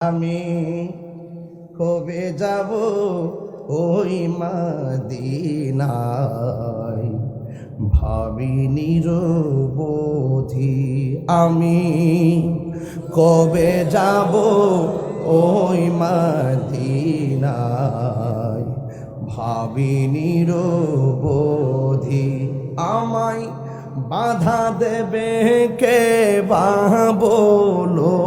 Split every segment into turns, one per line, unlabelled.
আমি কবে যাব ওই মদিনায়, ভাবি নিরবধি। আমি কবে যাব ওই মদিনায়, ভাবি নিরবধি। আমায় বাধা দেবে কে বা বলো,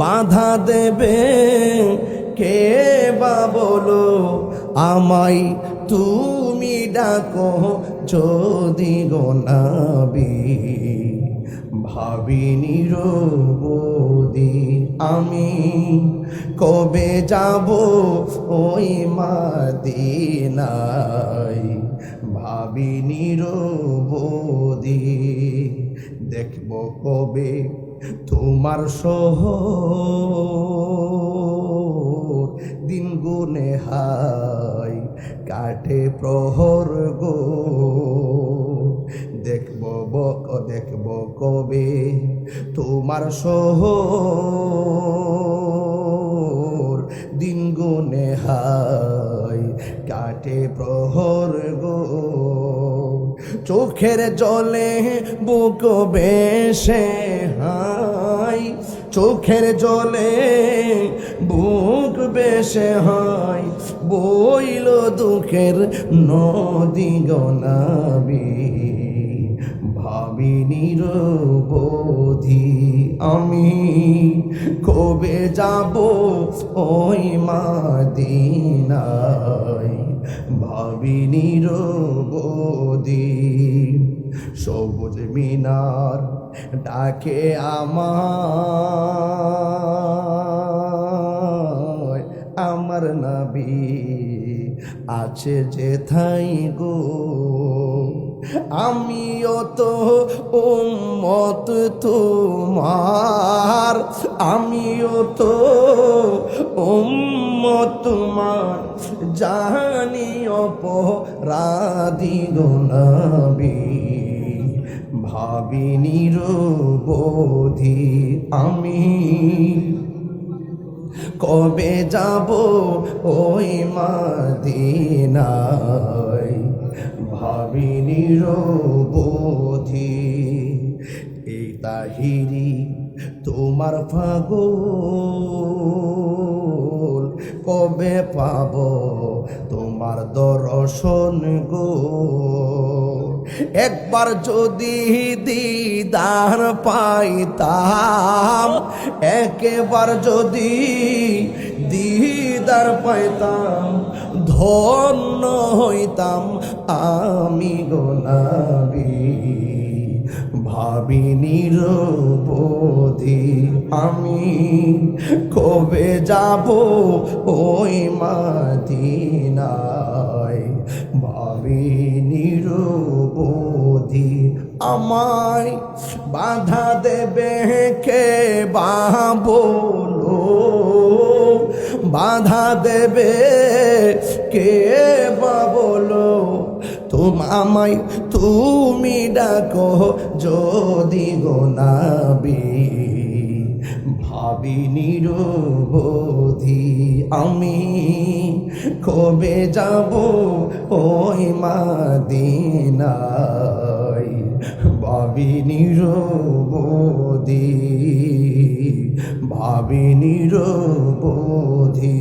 বাধা দেবে কে বা বলো। আমায় তুমি ডাকো যদি গো নবী, ভাবি নিরবধি। আমি কবে যাব ওই মদিনায়, ভাবি নিরবধি। দেখব কবে তোমার শহর, দিন গুনে হায় কাটে প্রহর গো। দেখব কবে তোমার শহর, দিন গুনে হায় কাটে প্রহর গো। চোখের জলে বুক বেশে হায়, চোখের জলে বুক বেশে হায়, বইল দুঃখের নদী গো নবী, ভাবি নিরবধি। আমি কবে যাব ওই মদিনায়, ভাবি নিরবধি। সবুজ মিনার ডাকে আমায়, আমার নবী আছে যেথায় গো। আমিও তো উম্মত তোমার, আমিও তো উম্মত তোমার, জানি অপরাধী গো নবী, ভাবি নিরবধি। আমি কবে যাব ওই মদিনায়, ভাবি নিরবধি। এই তাহিরি তোমার পাগল, কবে পাব তোমার দর্শন গো। একবার যদি দিদার পাইতাম, একবার যদি দিদার পাইতাম, ধন্য হইতাম আমি গো নবী, ভাবি নিরবধি। আমি কবে যাব ওই মদিনায়, ভাবি নিরবধি। আমায় বাধা দেবে কে বা বলো, বাধা দেবে কে বা বলো। আমায় তুমি ডাকো যদি গো নবী, ভাবি নিরবধি। আমি কবে যাব ওই মদিনায়, ভাবি নিরবধি, ভাবি নিরবধি।